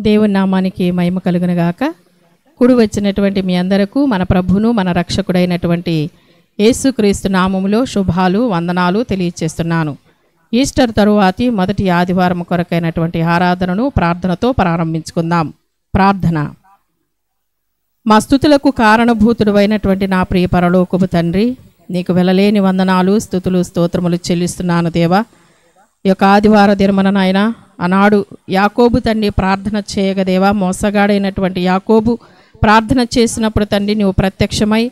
దేవుని నామానికి మహిమ కలుగునుగాక. కూడి వచ్చినటువంటి మీ అందరకు మన ప్రభువును మన రక్షకుడైనటువంటి యేసుక్రీస్తు నామములో శుభాలు వందనాలు తెలియచేస్తున్నాను. ఈస్టర్ తరువాతి మొదటి ఆదివారం కొరకైనటువంటి ఆరాధనను ప్రార్థనతో ప్రారంభించుకుందాం. ప్రార్థన. మా స్తుతులకు కారణభూతుడు అయినటువంటి నా ప్రియ పరలోకపు తండ్రి, నీకు వెలలేని వందనాలు స్తుతులు స్తోత్రములు చెల్లిస్తున్నాను దేవా. ఈ యొక్క ఆదివార దినమున నాయన ఆనాడు యాకోబు తండ్రి ప్రార్థన చేయగదేవా, మోసగాడైనటువంటి యాకోబు ప్రార్థన చేసినప్పుడు తండ్రి నువ్వు ప్రత్యక్షమై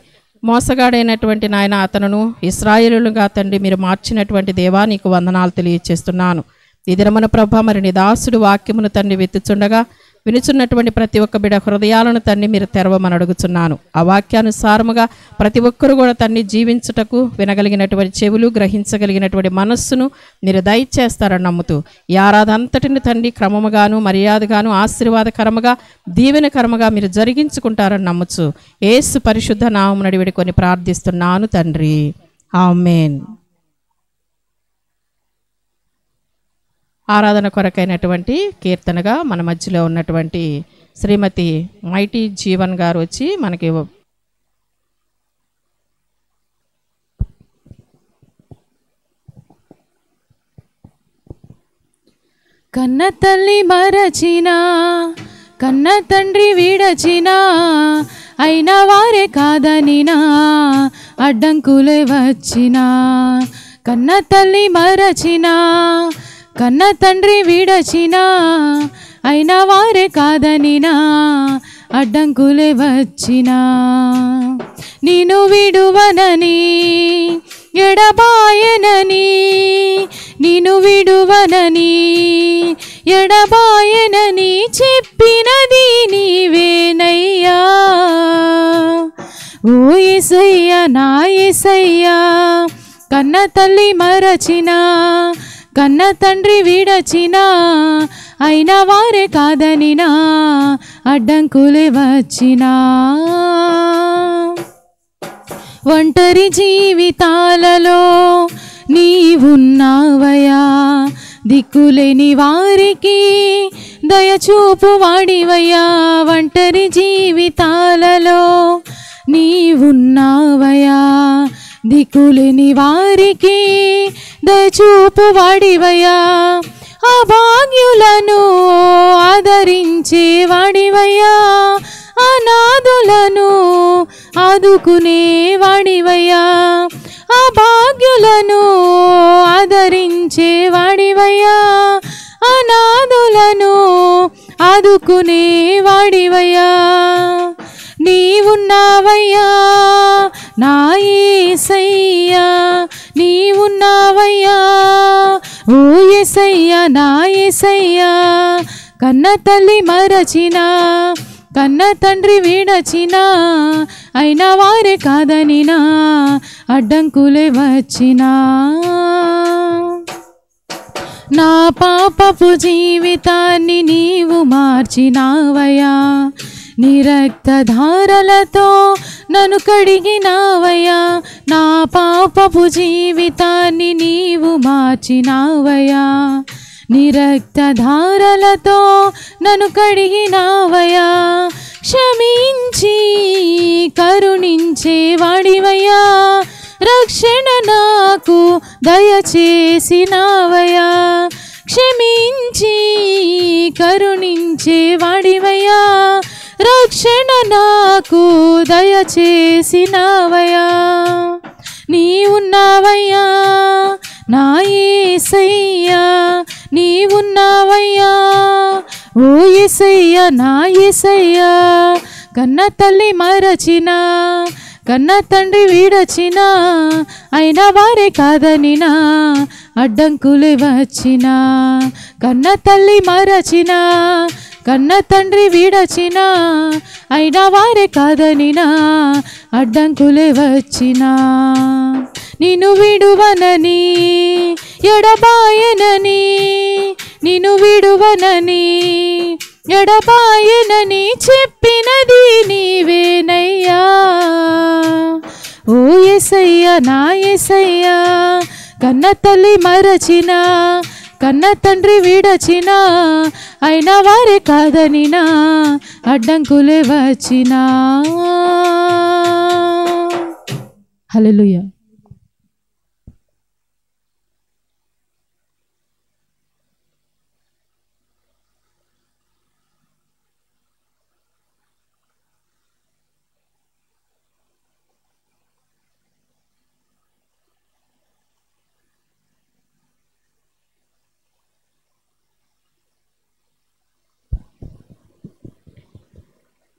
మోసగాడైనటువంటి నాయన అతనును ఇశ్రాయేలుగా తండ్రి మీరు మార్చినటువంటి దేవా నీకు వందనాలు తెలియచేస్తున్నాను. ఈ దినమున ప్రభా మరి నీ దాసుడు వాక్యమును తండ్రి వెతుచుండగా వినుచున్నటువంటి ప్రతి ఒక్క బిడ హృదయాలను తండ్రి మీరు తెరవమని అడుగుచున్నాను. ఆ వాక్యానుసారముగా ప్రతి ఒక్కరు కూడా తండ్రి జీవించుటకు వినగలిగినటువంటి చెవులు, గ్రహించగలిగినటువంటి మనస్సును మీరు దయచేస్తారని నమ్ముతూ ఈ ఆరాధన అంతటిని తండ్రి క్రమముగాను మర్యాదగాను ఆశీర్వాదకరముగా దీవెనకరముగా మీరు జరిగించుకుంటారని నమ్ముచు యేసు పరిశుద్ధ నామమున వేడుకొని ప్రార్థిస్తున్నాను తండ్రి, ఆమేన్. ఆరాధన కొరకైనటువంటి కీర్తనగా మన మధ్యలో ఉన్నటువంటి శ్రీమతి మైటీ జీవన్ గారు వచ్చి మనకి కన్న తల్లి మరచినా కన్న తండ్రి విడచినా అయిన వారే కాదనినా అడ్డంకులే వచ్చినా, కన్న తల్లి మరచినా కన్న తండ్రి విడచినా అయిన వారే కాదనినా అడ్డంకులే వచ్చినా, నేను విడువనని ఎడబాయనని నేను విడువనని ఎడబాయనని చెప్పినది నీవేనయ్యా. ఓ యేసయ్యా నా యేసయ్యా, కన్న తల్లి మరచినా కన్న తండ్రి విడచినా అయిన వారే కాదనినా అడ్డంకులే వచ్చినా, ఒంటరి జీవితాలలో నీవున్నావయ్యా, దిక్కులేని వారికి దయచూపు వాడివయ్యా. ఒంటరి జీవితాలలో నీవున్నావయ్యా, దిక్కులేని వారికి దయచూపు వాడివయ్యా. అభాగ్యులను ఆదరించే వాడివయ్యా, అనాథులను ఆదుకునే వాడివయ్యా. అభాగ్యులను ఆదరించే వాడివయ్యా, అనాథులను ఆదుకునే వాడివయ్యా. నీవున్నావయ్యా నా యేసయ్యా, నీవున్నావయ్యా ఓ యేసయ్యా నా యేసయ్యా. కన్న తల్లి మరచినా కన్న తండ్రి విడచినా అయిన వారే కాదనినా అడ్డంకులే వచ్చినా, నా పాపపు జీవితాన్ని నీవు మార్చినావయ్యా, నీ రక్తధారలతో నన్ను కడిగినావయ్యా. నా పాపపు జీవితాన్ని నీవు మార్చినావయ్యా, నీ రక్తధారలతో నన్ను కడిగినావయ్యా. క్షమించి కరుణించే వాడివయ్యా, రక్షణ నాకు దయచేసినావయ్యా. క్షమించి కరుణించే వాడివయ్యా, రక్షణ నాకు దయచేసినావయ్యా. నీవున్నావయ్యా నా యేసయ్యా, నీవున్నావయ్యా ఓ యేసయ్యా నా యేసయ్యా. కన్న తల్లి మరచినా కన్న తండ్రి విడచినా అయిన వారే కాదనినా అడ్డంకులే వచ్చినా, కన్న తల్లి మరచినా కన్న తండ్రి విడచినా అయిన వారే కాదనినా అడ్డంకులే వచ్చినా. నిన్ను విడువనని ఎడబాయనని నిన్ను విడువనని ఎడబాయనని చెప్పినది నీవేనయ్యా. ఓ యేసయ్యా నా యేసయ్యా, కన్న తల్లి మరచినా కన్న తండ్రి వీడచినా అయినా వారే కాదనినా అడ్డంకులే వచ్చినా. హల్లెలూయా.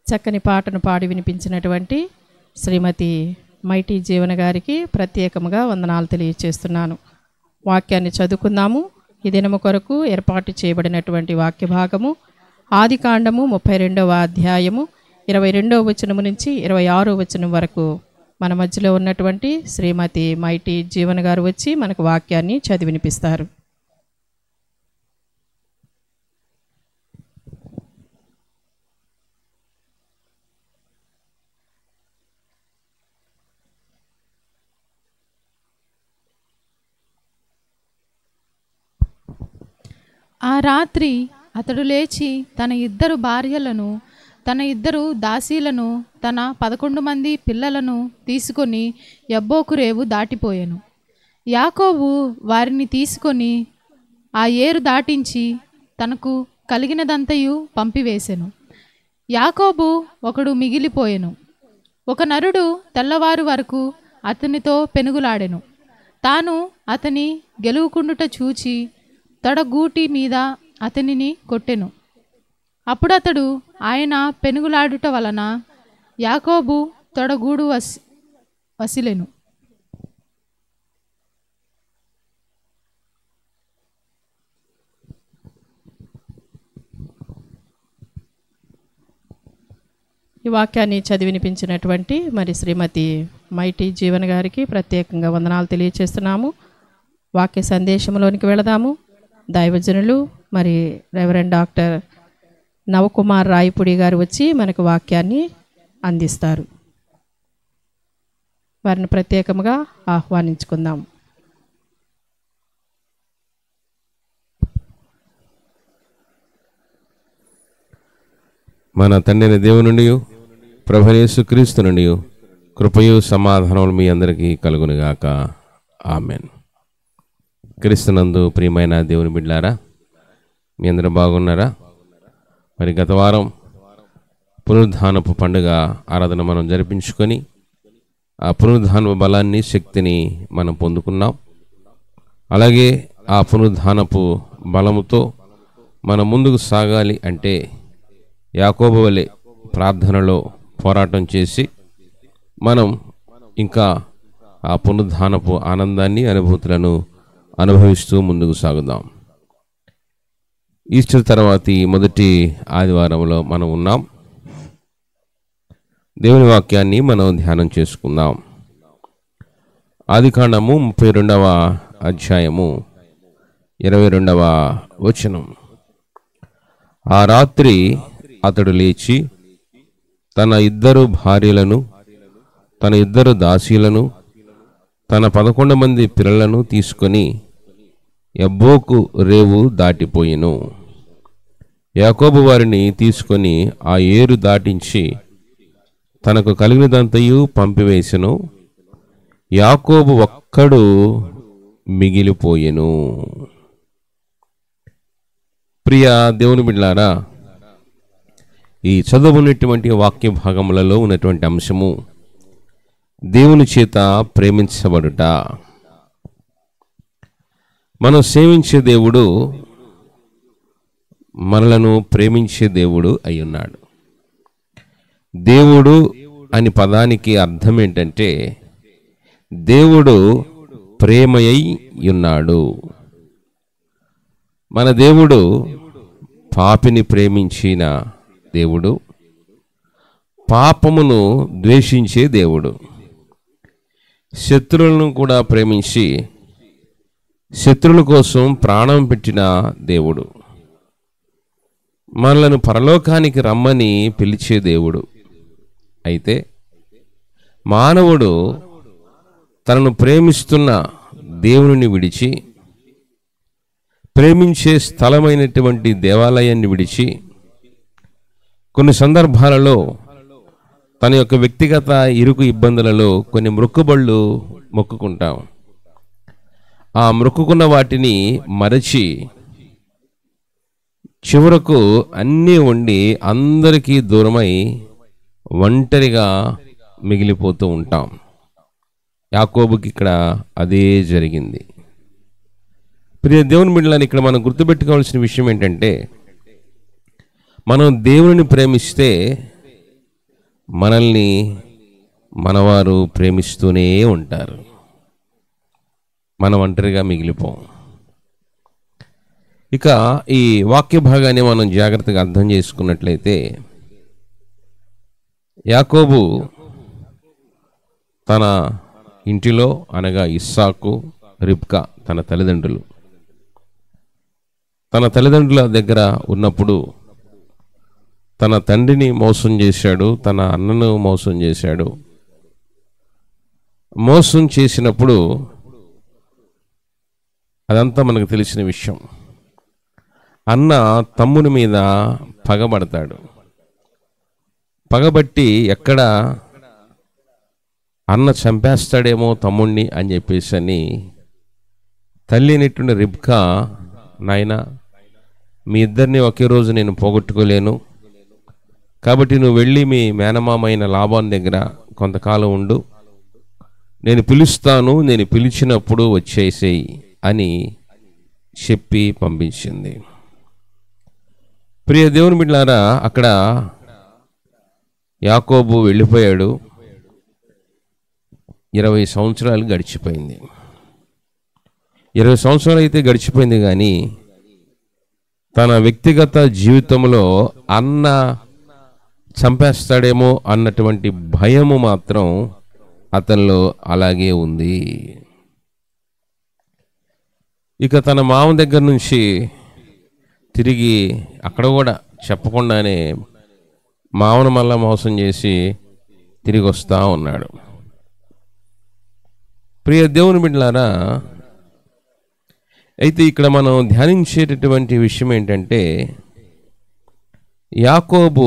చక్కని పాటను పాడి వినిపించినటువంటి శ్రీమతి మైటీ జీవన గారికి ప్రత్యేకముగా వందనాలు తెలియజేస్తున్నాను. వాక్యాన్ని చదువుకుందాము. ఈ దినము కొరకు ఏర్పాటు చేయబడినటువంటి వాక్య భాగము ఆదికాండము 32వ అధ్యాయము 22వ వచనము నుంచి 26వ వచనం వరకు మన మధ్యలో ఉన్నటువంటి శ్రీమతి మైటీ జీవన గారు వచ్చి మనకు వాక్యాన్ని చదివి వినిపిస్తారు. ఆ రాత్రి అతడు లేచి తన 2 భార్యలను, తన 2 దాసీలను, తన 11 మంది పిల్లలను తీసుకొని యబ్బోకు రేవు దాటిపోయాను. యాకోబు వారిని తీసుకొని ఆ ఏరు దాటించి తనకు కలిగినదంతయు పంపివేసెను. యాకోబు ఒకడు మిగిలిపోయెను. ఒక నరుడు తెల్లవారు వరకు అతనితో పెనుగులాడెను. తాను అతని గెలువుకుండుట చూచి తొడగూటి మీద అతనిని కొట్టెను. అప్పుడతడు ఆయన పెనుగులాడుట వలన యాకోబు తొడగూడు వసిలెను. ఈ వాక్యాన్ని చదివి వినిపించినటువంటి మరి శ్రీమతి మైటీ జీవన్ గారికి ప్రత్యేకంగా వందనాలు తెలియజేస్తున్నాము. వాక్య సందేశంలోనికి వెళదాము. దైవజనులు మరి రెవరెండ్ డాక్టర్ నవకుమార్ రాయపుడి గారు వచ్చి మనకు వాక్యాన్ని అందిస్తారు. వారిని ప్రత్యేకంగా ఆహ్వానించుకుందాం. మన తండ్రి దేవుని నుండి ప్రభువైన యేసుక్రీస్తు నుండి కృపయు సమాధానములు మీ అందరికీ కలుగునుగాక. ఆమెన్. క్రీస్తునందు ప్రియమైన దేవుని బిడ్డలారా, మీ అందరూ బాగున్నారా? మరి గత వారం పునరుద్ధానపు పండుగ ఆరాధన మనం జరిపించుకొని ఆ పునరుద్ధానపు బలాన్ని, శక్తిని మనం పొందుకున్నాం. అలాగే ఆ పునరుద్ధానపు బలముతో మనం ముందుకు సాగాలి అంటే యాకోబు వలె ప్రార్థనలో పోరాటం చేసి మనం ఇంకా ఆ పునరుద్ధానపు ఆనందాన్ని, అనుభూతులను అనుభవిస్తూ ముందుకు సాగుదాం. ఈస్టర్ తర్వాతి మొదటి ఆదివారంలో మనం ఉన్నాం. దేవుని వాక్యాన్ని మనం ధ్యానం చేసుకుందాం. ఆదికాండము 32వ అధ్యాయము 22వ వచనం. ఆ రాత్రి అతడు లేచి తన 2 భార్యలను, తన 2 దాసీలను, తన 11 మంది పిల్లలను తీసుకొని యబ్బోకు రేవు దాటిపోయెను. యాకోబు వారిని తీసుకొని ఆ ఏరు దాటించి తనకు కలిగినదంతయు పంపివేసెను. యాకోబు ఒక్కడు మిగిలిపోయెను. ప్రియ దేవుని బిడ్డలారా, ఈ చదువుకున్నటువంటి వాక్య భాగములలో ఉన్నటువంటి అంశము దేవుని చేత ప్రేమించబడుట. మనం సేవించే దేవుడు మనలను ప్రేమించే దేవుడు అయి ఉన్నాడు. దేవుడు అని పదానికి అర్థం ఏంటంటే దేవుడు ప్రేమయై ఉన్నాడు. మన దేవుడు పాపిని ప్రేమించిన దేవుడు, పాపమును ద్వేషించే దేవుడు, శత్రువులను కూడా ప్రేమించి శత్రువుల కోసం ప్రాణం పెట్టిన దేవుడు, మనలను పరలోకానికి రమ్మని పిలిచే దేవుడు. అయితే మానవుడు తనను ప్రేమిస్తున్న దేవుని విడిచి ప్రేమించే స్థలమైనటువంటి దేవాలయాన్ని విడిచి కొన్ని సందర్భాలలో తన యొక్క వ్యక్తిగత ఇరుకు ఇబ్బందులలో కొన్ని మొక్కుబళ్ళు మొక్కుకుంటాం. ఆ మొక్కుకున్న వాటిని మరచి చివరకు అన్నీ ఉండి అందరికీ దూరమై ఒంటరిగా మిగిలిపోతూ ఉంటాం. యాకోబుకి ఇక్కడ అదే జరిగింది. ప్రియ దేవుని బిడ్డలని ఇక్కడ మనం గుర్తుపెట్టుకోవాల్సిన విషయం ఏంటంటే, మనం దేవుని ప్రేమిస్తే మనల్ని మనవారు ప్రేమిస్తూనే ఉంటారు. మనం ఒంటరిగా మిగిలిపోం. ఇక ఈ వాక్య భాగాన్ని మనం జాగ్రత్తగా అర్థం చేసుకున్నట్లయితే, యాకోబు తన ఇంటిలో అనగా ఇస్సాకు, రిబ్కా తన తల్లిదండ్రుల దగ్గర ఉన్నప్పుడు తన తండ్రిని మోసం చేశాడు, తన అన్నను మోసం చేశాడు. మోసం చేసినప్పుడు అదంతా మనకు తెలిసిన విషయం. అన్న తమ్ముని మీద పగబడతాడు. పగబట్టి ఎక్కడ అన్న చంపేస్తాడేమో తమ్ముణ్ణి అని చెప్పేసి అని తల్లి అనేటువంటి రిబ్కా, నాయన మీ ఇద్దరిని ఒకే రోజు నేను పోగొట్టుకోలేను, కాబట్టి నువ్వు వెళ్ళి మీ మేనమామైన లాబాన్ దగ్గర కొంతకాలం ఉండు, నేను పిలుస్తాను, నేను పిలిచినప్పుడు వచ్చేసేయి అని చెప్పి పంపించింది. ప్రియ దేవుని బిడ్డలారా, అక్కడ యాకోబు వెళ్ళిపోయాడు. 20 సంవత్సరాలు గడిచిపోయింది. 20 సంవత్సరాలు అయితే గడిచిపోయింది, కానీ తన వ్యక్తిగత జీవితంలో అన్న చంపేస్తాడేమో అన్నటువంటి భయము మాత్రం అతనిలో అలాగే ఉంది. ఇక తన మామ దగ్గర నుంచి తిరిగి అక్కడ కూడా చెప్పకుండానే మామను మళ్ళా మోసం చేసి తిరిగి వస్తూ ఉన్నాడు. ప్రియ దేవుని బిడ్డలారా, అయితే ఇక్కడ మనం ధ్యానించేటటువంటి విషయం ఏంటంటే, యాకోబు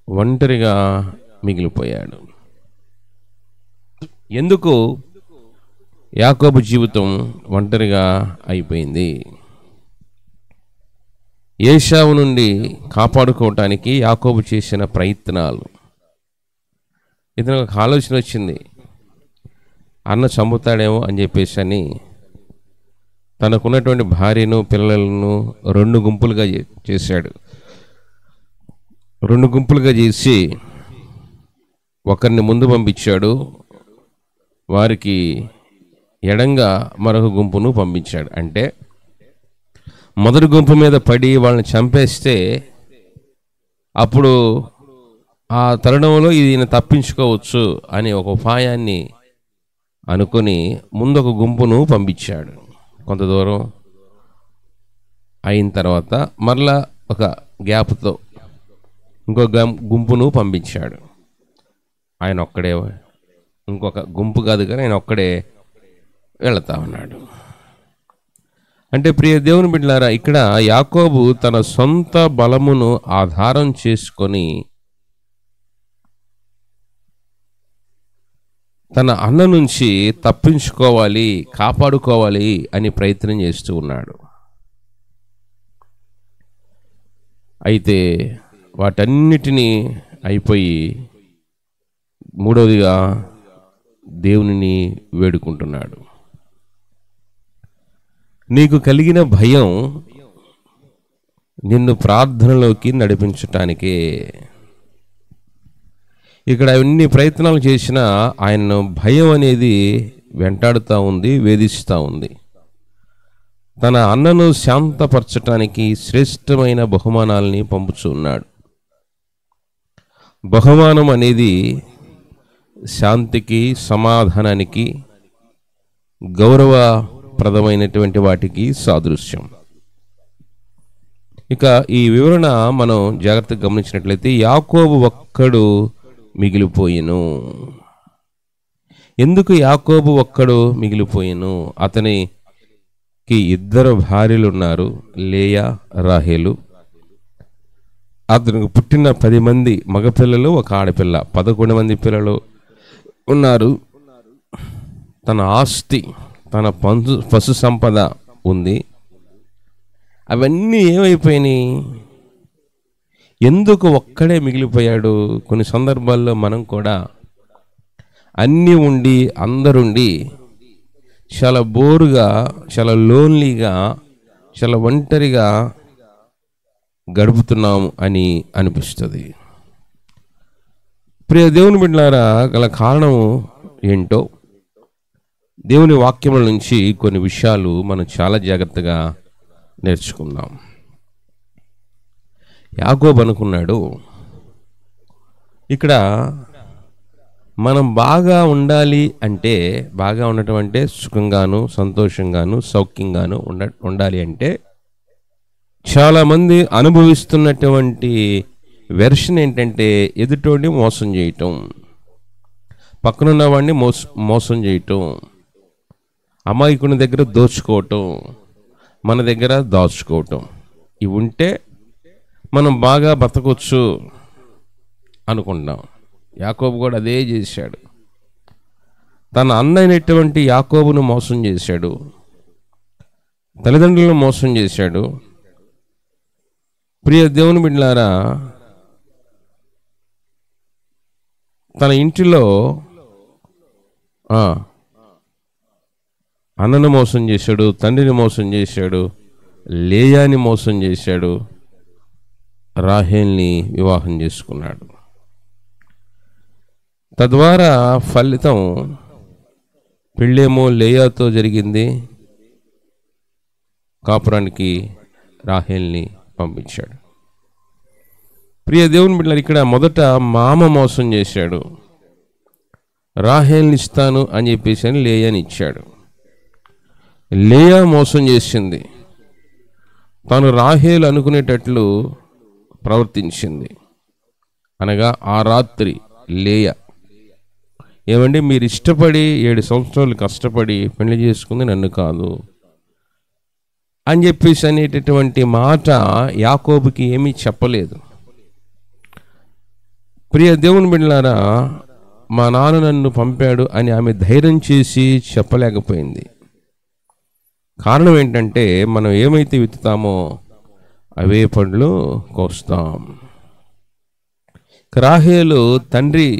ఒంటరిగా మిగిలిపోయాడు. ఎందుకు యాకోబు జీవితం ఒంటరిగా అయిపోయింది? ఏశావు నుండి కాపాడుకోవటానికి యాకోబు చేసిన ప్రయత్నాలు. ఇతను ఒక ఆలోచన వచ్చింది, అన్న చంపుతాడేమో అని చెప్పేసి అని తనకున్నటువంటి భార్యను పిల్లలను 2 గుంపులుగా చేశాడు. 2 గుంపులుగా చేసి ఒకరిని ముందు పంపించాడు, వారికి ఎడంగా మరొక గుంపును పంపించాడు. అంటే మొదటి గుంపు మీద పడి వాళ్ళని చంపేస్తే అప్పుడు ఆ తరుణంలో ఈయన తప్పించుకోవచ్చు అనే ఒక ఉపాయాన్ని అనుకొని ముందొక గుంపును పంపించాడు. కొంత దూరం అయిన తర్వాత మరలా ఒక గ్యాప్తో ఇంకో గుంపును పంపించాడు. ఆయన ఒక్కడే, ఇంకొక గుంపు కాదు కానీ ఆయన ఒక్కడే వెళతా ఉన్నాడు. అంటే ప్రియ దేవుని బిడ్డలారా, ఇక్కడ యాకోబు తన సొంత బలమును ఆధారం చేసుకొని తన అన్న నుంచి తప్పించుకోవాలి, కాపాడుకోవాలి అని ప్రయత్నం చేస్తూ ఉన్నాడు. అయితే వాటన్నిటినీ అయిపోయి మూడవదిగా దేవునిని వేడుకుంటున్నాడు. నీకు కలిగిన భయం నిన్ను ప్రార్థనలోకి నడిపించటానికే. ఇక్కడ ఎన్ని ప్రయత్నాలు చేసినా ఆయన్ను భయం అనేది వెంటాడుతూ ఉంది, వేధిస్తూ ఉంది. తన అన్నను శాంతపరచటానికి శ్రేష్టమైన బహుమానాలని పంపుతున్నాడు. బహుమానం అనేది శాంతికి, సమాధానానికి, గౌరవప్రదమైనటువంటి వాటికి సాదృశ్యం. ఇక ఈ వివరణ మనం జాగ్రత్తగా గమనించినట్లయితే యాకోబు ఒక్కడు మిగిలిపోయెను. ఎందుకు యాకోబు ఒక్కడు మిగిలిపోయెను? అతనికి 2 భార్యలు ఉన్నారు, లేయా, రాహేలు. అతనికి పుట్టిన 10 మంది మగపిల్లలు, ఒక ఆడపిల్ల, 11 మంది పిల్లలు ఉన్నారు. తన ఆస్తి, తన పశు సంపద ఉంది. అవన్నీ ఏమైపోయినాయి? ఎందుకు ఒక్కడే మిగిలిపోయాడు? కొన్ని సందర్భాల్లో మనం కూడా అన్నీ ఉండి అందరుండి చాలా బోరుగా, చాలా లోన్లీగా, చాలా ఒంటరిగా గడుపుతున్నాము అని అనిపిస్తుంది. ప్రియ దేవుని బిడ్డలారా, గల కారణం ఏంటో దేవుని వాక్యముల నుంచి కొన్ని విషయాలు మనం చాలా జాగ్రత్తగా నేర్చుకుందాం. యాకోబు అనుకున్నాడు, ఇక్కడ మనం బాగా ఉండాలి అంటే, బాగా ఉండటం అంటే సుఖంగాను, సంతోషంగాను, సౌఖ్యంగాను ఉండాలి అంటే చాలామంది అనుభవిస్తున్నటువంటి వెర్షన్ ఏంటంటే ఎదుటోడిని మోసం చేయటం, పక్కనున్న వాడిని మోసం చేయటం, అమాయకుని దగ్గర దోచుకోవటం, మన దగ్గర దాచుకోవటం. ఇవి ఉంటే మనం బాగా బతకొచ్చు అనుకుంటాం. యాకోబు కూడా అదే చేశాడు. తన అన్నైనటువంటి యాకోబును మోసం చేశాడు, తల్లిదండ్రులను మోసం చేశాడు. ప్రియ దేవుని బిడ్డలారా, తన ఇంటిలో అన్నను మోసం చేశాడు, తండ్రిని మోసం చేశాడు, లేయాని మోసం చేశాడు, రాహేల్ని వివాహం చేసుకున్నాడు. తద్వారా ఫలితం పెళ్ళేమో లేయాతో జరిగింది, కాపురానికి రాహేల్ని పంపించాడు. ప్రియ దేవుని బిడ్డలారా, ఇక్కడ మొదట మామ మోసం చేశాడు, రాహేల్ని ఇస్తాను అని చెప్పేసి అని లేయాని ఇచ్చాడు. లేయా మోసం చేసింది, తాను రాహేలు అనుకునేటట్లు ప్రవర్తించింది. అనగా ఆ రాత్రి లేయా, ఏమండి మీరు ఇష్టపడి 7 సంవత్సరాలు కష్టపడి పెళ్లి చేసుకుంది నన్ను కాదు అని చెప్పేసి అనేటటువంటి మాట యాకోబుకి ఏమీ చెప్పలేదు. ప్రియ దేవుని బిడ్డలారా, మా నాన్న నన్ను పంపాడు అని ఆమె ధైర్యం చేసి చెప్పలేకపోయింది. కారణం ఏంటంటే మనం ఏమైతే విత్తుతామో అవే పండ్లు కోస్తాం. రాహేలు తండ్రి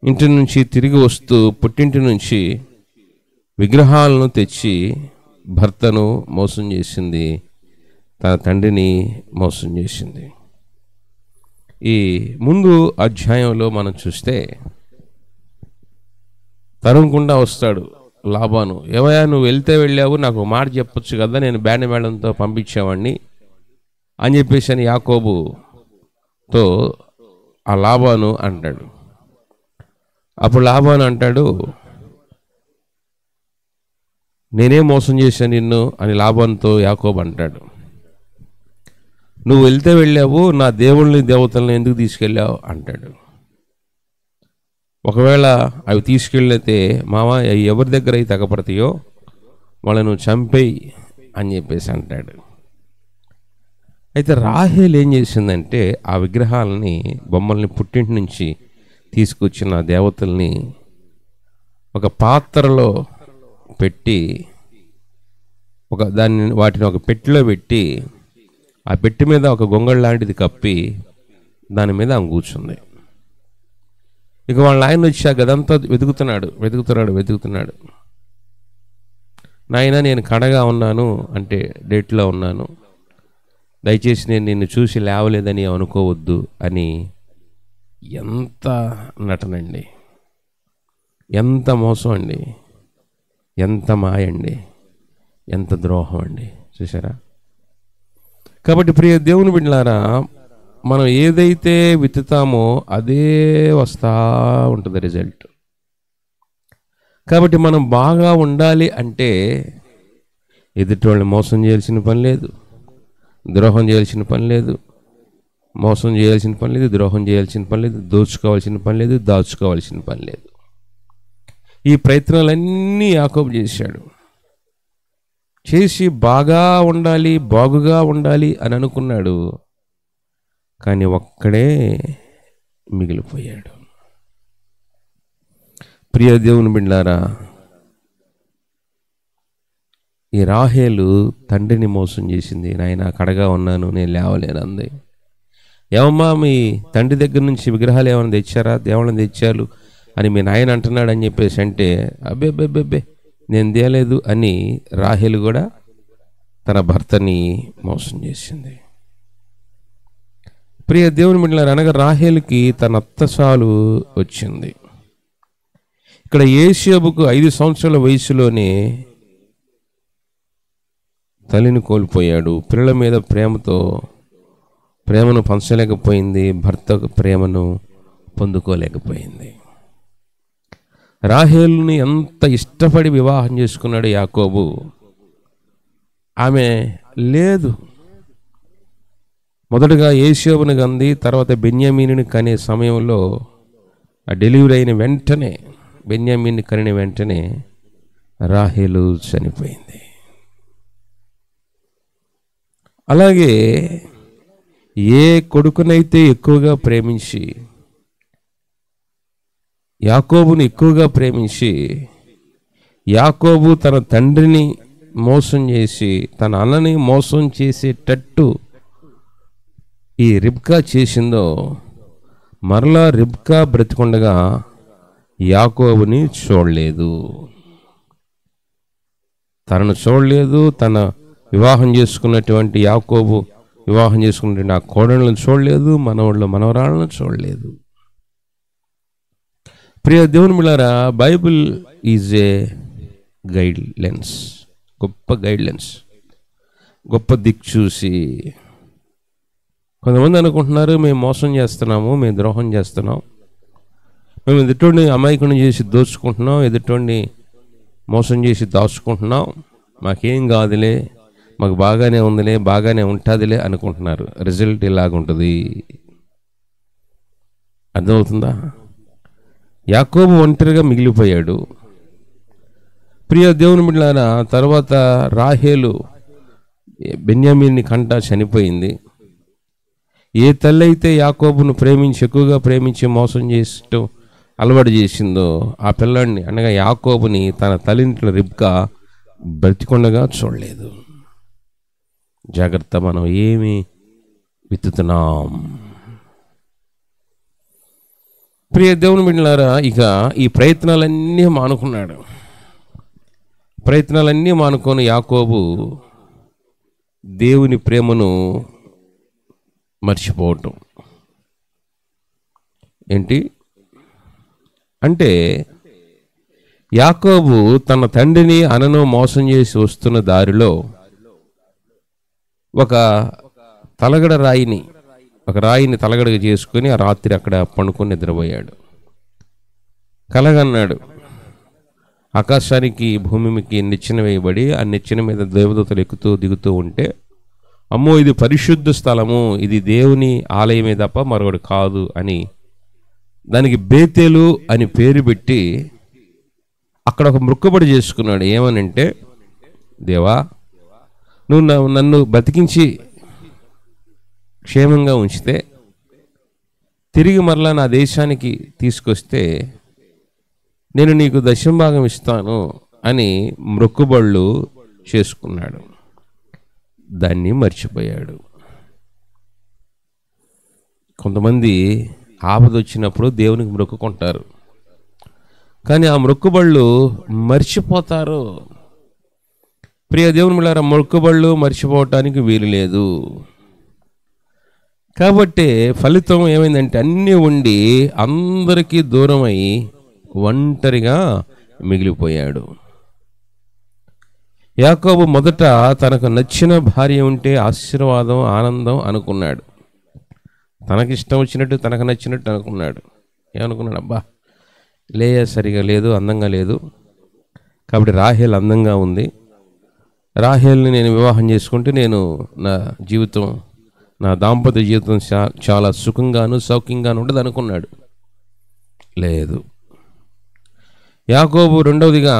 ఇంటి నుంచి తిరిగి వస్తూ పుట్టింటి నుంచి విగ్రహాలను తెచ్చి భర్తను మోసం చేసింది, తన తండ్రిని మోసం చేసింది. ఈ ముందు అధ్యాయంలో మనం చూస్తే తరుముకుండా వస్తాడు లాబాను. ఏవయ్యా నువ్వు వెళ్ళావు, నాకు మాట చెప్పొచ్చు కదా, నేను బ్యాండ్ మేళంతో పంపించేవాడిని అని చెప్పేసి అని యాకోబుతో ఆ లాబాను అంటాడు. అప్పుడు లాబాను అంటాడు, నేనే మోసం చేశాను నిన్ను అని లాబానుతో యాకోబు అంటాడు. నువ్వు వెళ్ళావు, నా దేవుళ్ళని దేవతలను ఎందుకు తీసుకెళ్ళావు అంటాడు. ఒకవేళ అవి తీసుకెళ్ళితే మామ ఎవరి దగ్గర అయితే తెగపడతాయో వాళ్ళను చంపేయి అని చెప్పేసి అంటాడు. అయితే రాహేల్ ఏం చేసిందంటే ఆ విగ్రహాలని, బొమ్మల్ని పుట్టింటి నుంచి తీసుకొచ్చిన దేవతల్ని ఒక పాత్రలో పెట్టి వాటిని ఒక పెట్టెలో పెట్టి ఆ పెట్టె మీద ఒక గొంగళి లాంటిది కప్పి దాని మీద ఆమె కూర్చుంది. ఇక వాళ్ళ ఆయన వచ్చి ఆ గదంతా వెతుకుతున్నాడు. నాయన నేను కడగా ఉన్నాను అంటే డేట్లో ఉన్నాను, దయచేసి నేను నిన్ను చూసి లేవలేదని అనుకోవద్దు అని. ఎంత నటనండి, ఎంత మోసం అండి, ఎంత మాయండి, ఎంత ద్రోహం అండి, చూసారా? కాబట్టి ప్రియ దేవుని బిడ్డలారా, మనం ఏదైతే విత్తుతామో అదే వస్తూ ఉంటుంది రిజల్ట్. కాబట్టి మనం బాగా ఉండాలి అంటే ఎదుటివాళ్ళని మోసం చేయాల్సిన పని లేదు, ద్రోహం చేయాల్సిన పని లేదు, మోసం చేయాల్సిన పని లేదు, ద్రోహం చేయాల్సిన పని లేదు, దోచుకోవాల్సిన పని లేదు, దాచుకోవాల్సిన పని లేదు. ఈ ప్రయత్నాలన్నీ యాకోబు చేశాడు. చేసి బాగా ఉండాలి, బాగుగా ఉండాలి అని అనుకున్నాడు. కానీ ఒక్కడే మిగిలిపోయాడు. ప్రియ దేవుని బిడ్డలారా, ఈ రాహేలు తండ్రిని మోసం చేసింది. నాయన కడగా ఉన్నాను, నేను లేవలేను అంది. ఏమమ్మా మీ తండ్రి దగ్గర నుంచి విగ్రహాలు ఏమైనా తెచ్చారా, దేవుళ్ళని తెచ్చారు అని మీ నాయన అంటున్నాడు అని చెప్పేసి అంటే, అబ్బే నేను తేలేదు అని రాహేలు కూడా తన భర్తని మోసం చేసింది. ప్రియ దేవుని బిడ్డలారా, అనగా రాహేలుకి తన అత్తసాలు వచ్చింది. ఇక్కడ యోసేపుకు 5 సంవత్సరాల వయసులోనే తల్లిని కోల్పోయాడు. పిల్లల మీద ప్రేమను పంచలేకపోయింది, భర్త ప్రేమను పొందుకోలేకపోయింది. రాహేలుని ఎంత ఇష్టపడి వివాహం చేసుకున్నాడు యాకోబు, ఆమె లేదు. మొదటగా యోసేపుని కంది, తర్వాత బెన్యామీనుని కనే సమయంలో ఆ డెలివరీ అయిన వెంటనే, బెన్యామీన్ని కనిన వెంటనే రాహేలు చనిపోయింది. అలాగే ఏ కొడుకునైతే ఎక్కువగా ప్రేమించి, యాకోబుని ఎక్కువగా ప్రేమించి, యాకోబు తన తండ్రిని మోసం చేసి తన అన్నని మోసం చేసేటట్టు ఈ రిబ్కా చేసిందో, మరలా రిబ్కా బ్రతికుండగా యాకోబుని చూడలేదు. తనను చూడలేదు, తన వివాహం చేసుకున్నటువంటి యాకోబు వివాహం చేసుకున్నటువంటి ఆ కోడళ్ళను చూడలేదు, మనవాళ్ళు మనవరాళ్ళను చూడలేదు. ప్రియ దేవుని బిడ్డలారా, Bible is a guide lens, గొప్ప గైడ్ లెన్స్, గొప్ప దిక్చూసి. కొంతమంది అనుకుంటున్నారు మేము మోసం చేస్తున్నాము, మేము ద్రోహం చేస్తున్నాం, మేము ఎదుటోడిని అమాయకుని చేసి దోచుకుంటున్నాం, ఎదుటోడిని మోసం చేసి దాచుకుంటున్నాం, మాకేం కాదులే, మాకు బాగానే ఉందిలే, బాగానే ఉంటుందిలే అనుకుంటున్నారు. రిజల్ట్ ఇలాగుంటుంది. అర్థమవుతుందా? యాకోబు ఒంటరిగా మిగిలిపోయాడు. ప్రియ దేవుని బిడ్డలారా, తర్వాత రాహేలు బెన్యామీన్ని కంట చనిపోయింది. ఏ తల్లి అయితే యాకోబును ఎక్కువగా ప్రేమించి మోసం చేస్తూ అలవాటు చేసిందో ఆ పిల్లాడిని, అనగా యాకోబుని, తన తల్లింట్లో రిబ్కా బ్రతికొండగా చూడలేదు. జాగ్రత్త, మనం ఏమి విత్తుతున్నాం? ప్రియ దేవుని బిడ్డలారా, ఇక ఈ ప్రయత్నాలన్నీ మానుకొని యాకోబు దేవుని ప్రేమను మర్చిపోవటం ఏంటి అంటే, యాకోబు తన తండ్రిని అనను మోసం చేసి వస్తున్న దారిలో ఒక రాయిని తలగడగా చేసుకుని ఆ రాత్రి అక్కడ పండుకొని నిద్రపోయాడు. కలగన్నాడు, ఆకాశానికి భూమికి నిచ్చెన వేయబడి ఆ నిచ్చెన మీద దేవదూతలు ఎక్కుతూ దిగుతూ ఉంటే, అమ్మో ఇది పరిశుద్ధ స్థలము, ఇది దేవుని ఆలయమే తప్ప మరొకటి కాదు అని దానికి బేతేలు అని పేరు పెట్టి అక్కడ ఒక మొక్కుబడి చేసుకున్నాడు. ఏమనంటే, దేవా నువ్వు నన్ను బతికించి క్షేమంగా ఉంచితే, తిరిగి మరలా నా దేశానికి తీసుకొస్తే నేను నీకు దశంభాగం ఇస్తాను అని మొక్కుబళ్ళు చేసుకున్నాడు. దాన్ని మర్చిపోయాడు. కొంతమంది ఆపదొచ్చినప్పుడు దేవునికి మొక్కుకుంటారు, కానీ ఆ మొక్కుబళ్ళు మర్చిపోతారు. ప్రియ దేవుని బిడ్డలారా, మొక్కుబళ్ళు మర్చిపోవటానికి వీలు లేదు. కాబట్టి ఫలితం ఏమైందంటే, అన్నీ ఉండి అందరికీ దూరమై ఒంటరిగా మిగిలిపోయాడు. యాకోబు మొదట తనకు నచ్చిన భార్య ఉంటే ఆశీర్వాదం, ఆనందం అనుకున్నాడు. తనకిష్టం వచ్చినట్టు, తనకు నచ్చినట్టు అనుకున్నాడు. ఏమనుకున్నాడు? అబ్బా లేయా సరిగా లేదు, అందంగా లేదు, కాబట్టి రాహేల్ అందంగా ఉంది, రాహేల్ని నేను వివాహం చేసుకుంటే నేను నా దాంపత్య జీవితం చాలా సుఖంగాను సౌఖ్యంగాను ఉండదు అనుకున్నాడు. లేదు, యాకోబు రెండవదిగా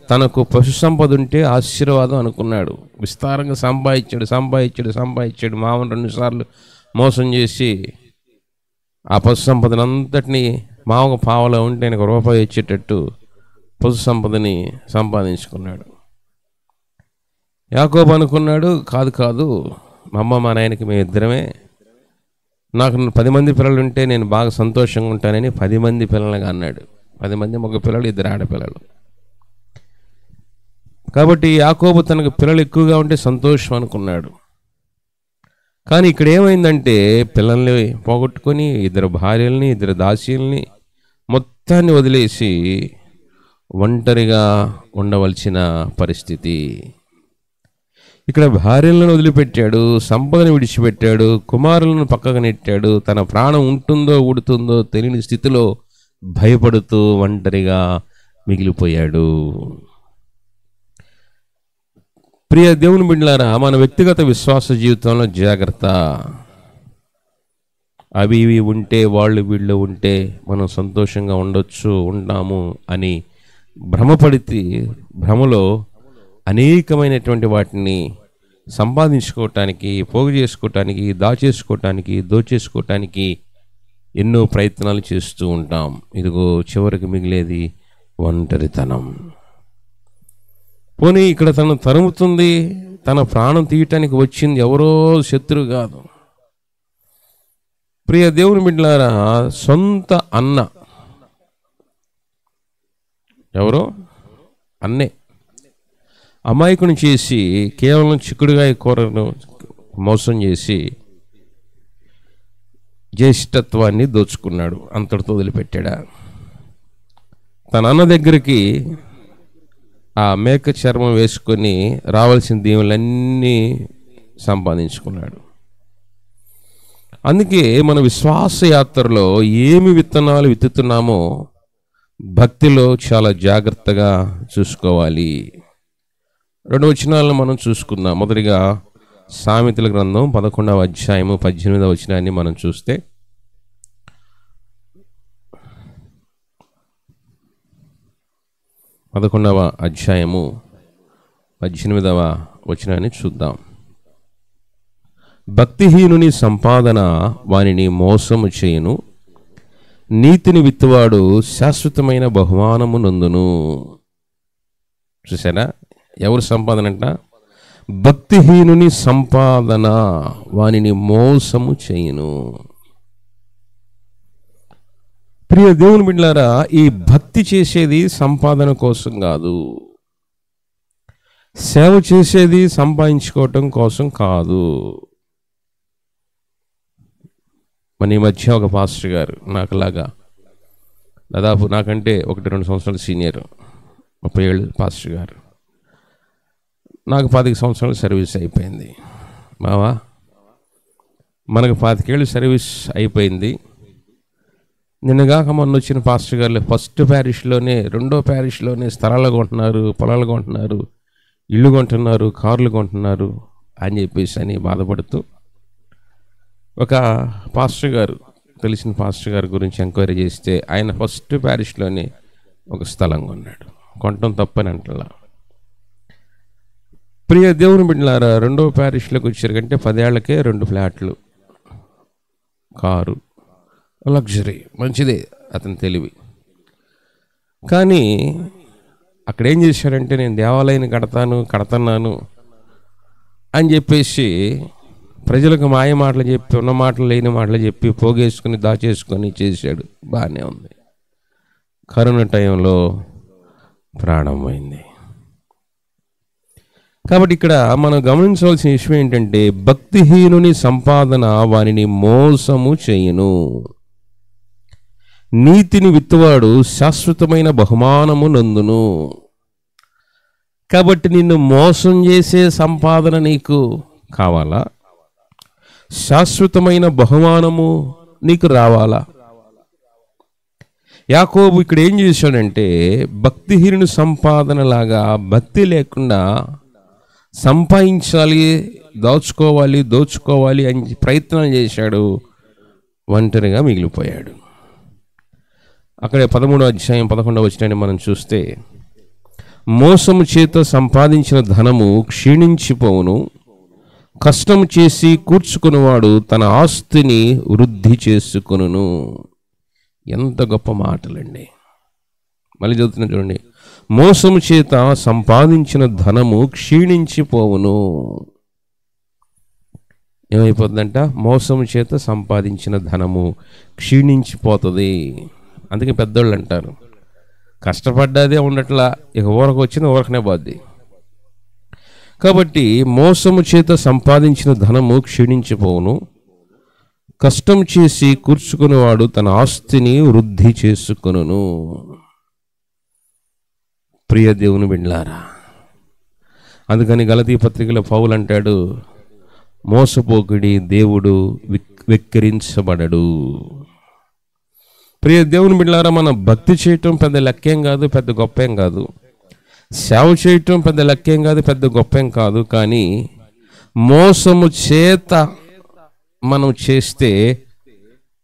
తనకు పశు సంపద ఉంటే ఆశీర్వాదం అనుకున్నాడు. విస్తారంగా సంపాదించాడు. మామను 2 సార్లు మోసం చేసి ఆ పశు సంపదను అంతటినీ మామకు పావలో ఉంటే ఆయనకు రూపాయి ఇచ్చేటట్టు పశు సంపదని సంపాదించుకున్నాడు. యాకోబు అనుకున్నాడు, కాదు మా అమ్మ మా నాయనకి మేము ఇద్దరమే, నాకు 10 మంది పిల్లలు ఉంటే నేను బాగా సంతోషంగా ఉంటానని 10 మంది పిల్లలుగా అన్నాడు. 10 మంది మగ పిల్లలు, 2 ఆడపిల్లలు. కాబట్టి యాకోబు తనకు పిల్లలు ఎక్కువగా ఉంటే సంతోషం అనుకున్నాడు. కానీ ఇక్కడ ఏమైందంటే పిల్లల్ని పోగొట్టుకొని 2 భార్యల్ని 2 దాసీల్ని మొత్తాన్ని వదిలేసి ఒంటరిగా ఉండవలసిన పరిస్థితి. ఇక్కడ భార్యలను వదిలిపెట్టాడు, సంపదను విడిచిపెట్టాడు, కుమారులను పక్కకు నెట్టాడు. తన ప్రాణం ఉంటుందో ఊడుతుందో తెలియని స్థితిలో భయపడుతూ ఒంటరిగా మిగిలిపోయాడు. ప్రియ దేవుని బిడ్డలారా, మన వ్యక్తిగత విశ్వాస జీవితంలో జాగ్రత్త. అవి ఇవి ఉంటే, వాళ్ళు వీళ్ళు ఉంటే మనం సంతోషంగా ఉంటాము అని భ్రమలో అనేకమైనటువంటి వాటిని సంపాదించుకోవటానికి, పోగు చేసుకోవటానికి, దాచేసుకోవటానికి, దోచేసుకోవటానికి ఎన్నో ప్రయత్నాలు చేస్తూ ఉంటాం. ఇదిగో చివరికి మిగిలేది ఒంటరితనం. పోనీ ఇక్కడ తను తరుముతుంది, తన ప్రాణం తీయటానికి వచ్చింది ఎవరో శత్రువు కాదు. ప్రియ దేవుని బిడ్డలారా, సొంత అన్న. ఎవరో అన్నే అమాయకుని చేసి కేవలం చిక్కుడుగాయ కూరను మోసం చేసి జ్యేష్ఠత్వాన్ని దోచుకున్నాడు. అంతటితో వదిలిపెట్టాడా? తన అన్న దగ్గరికి ఆ మేక చర్మం వేసుకొని రావాల్సిన దీవులన్నీ సంపాదించుకున్నాడు. అందుకే మన విశ్వాస యాత్రలో ఏమి విత్తనాలు విత్తుతున్నామో భక్తిలో చాలా జాగ్రత్తగా చూసుకోవాలి. 2 వచనాలను మనం చూసుకుందాం. మొదటిగా సామెతల గ్రంథం 11వ అధ్యాయము 18వ వచనాన్ని మనం చూస్తే, పదకొండవ అధ్యాయము 18వ వచనాన్ని చూద్దాం. భక్తిహీనుని సంపాదన వానిని మోసము చేయును, నీతిని విత్తువాడు శాశ్వతమైన బహుమానము నందును. చూసారా? ఎవరు సంపాదన అంట? భక్తిహీనుని సంపాదన వానిని మోసము చేయును. ప్రియ దేవుని బిడ్డలారా, ఈ భక్తి చేసేది సంపాదన కోసం కాదు, సేవ చేసేది సంపాదించుకోవటం కోసం కాదు. మన ఈ మధ్య ఒక పాస్టర్ గారు నాకులాగా దాదాపు నాకంటే 1-2 సంవత్సరాలు సీనియర్, 30 ఏళ్ళు పాస్టర్ గారు. నాకు 25 సంవత్సరాలు సర్వీస్ అయిపోయింది. మావా, మనకు 25 ఏళ్ళు సర్వీస్ అయిపోయింది. నిన్నగాక మొన్న వచ్చిన పాస్టర్ గారు ఫస్ట్ ప్యారిష్లోనే 2వ ప్యారిష్లోనే స్థలాలు కొంటున్నారు, పొలాలు కొంటున్నారు, ఇళ్ళు కొంటున్నారు, కార్లు కొంటున్నారు అని చెప్పేసి అని బాధపడుతూ ఒక పాస్టర్ గారు, తెలిసిన పాస్టర్ గారి గురించి ఎంక్వైరీ చేస్తే ఆయన ఫస్ట్ ప్యారిష్లోనే ఒక స్థలం కొన్నాడు. కొనటం తప్పని అంటలా. ప్రియ దేవుని బిడ్డలారా, 2వ ప్యారిష్లోకి వచ్చారు కంటే 10 ఏళ్లకే 2 ఫ్లాట్లు, కారు, లగ్జరీ, మంచిదే అతని తెలివి. కానీ అక్కడ ఏం చేశాడంటే, నేను దేవాలయాన్ని కడతన్నాను అని చెప్పేసి ప్రజలకు మాయ మాటలు చెప్పి, ఉన్న మాటలు లేని మాటలు చెప్పి పోగేసుకుని దాచేసుకొని చేశాడు. బాగానే ఉంది. కరోనా టైంలో ప్రాణం పోయింది. కాబట్టి ఇక్కడ మనం గమనించవలసిన విషయం ఏంటంటే, భక్తిహీనుని సంపాదన వానిని మోసము చేయును, నీతిని విత్తువాడు శాశ్వతమైన బహుమానము నందును. కాబట్టి నిన్ను మోసం చేసే సంపాదన నీకు కావాలా? శాశ్వతమైన బహుమానము నీకు రావాలా? యాకోబు ఇక్కడ ఏం చేశాడంటే, భక్తిహీనుని సంపాదన లాగా భక్తి లేకుండా సంపాదించాలి, దోచుకోవాలి అని ప్రయత్నాలు చేశాడు. ఒంటరిగా మిగిలిపోయాడు. అక్కడే 13వ అధ్యాయం 11వ వచనాన్ని మనం చూస్తే, మోసము చేత సంపాదించిన ధనము క్షీణించిపోవును, కష్టం చేసి కూర్చుకునేవాడు తన ఆస్తిని వృద్ధి చేసుకొనును. ఎంత గొప్ప మాటలండి. మళ్ళీ చదువుతున్నా చూడండి, మోసము చేత సంపాదించిన ధనము క్షీణించిపోవును. ఏమైపోతుందంట? మోసము చేత సంపాదించిన ధనము క్షీణించిపోతుంది. అందుకే పెద్దోళ్ళు అంటారు, కష్టపడ్డాదే ఉండట్లా, ఇక ఊరకు వచ్చింది ఊరకనే పోద్ది. కాబట్టి మోసము చేత సంపాదించిన ధనము క్షీణించిపోవును, కష్టం చేసి కూర్చుకునేవాడు తన ఆస్తిని వృద్ధి చేసుకొనును. ప్రియ దేవుని బిడ్డలారా, అందుకని గలతీ పత్రికలో పౌలు అంటాడు, మోసపోకుడి, దేవుడు వెక్కిరించబడడు. ప్రియ దేవుని బిడ్డలారా, మనం భక్తి చేయటం పెద్ద లెక్కేం కాదు, పెద్ద గొప్పేం కాదు. సేవ చేయటం పెద్ద లెక్కేం కాదు, పెద్ద గొప్పేం కాదు. కానీ మోసము చేత మనం చేస్తే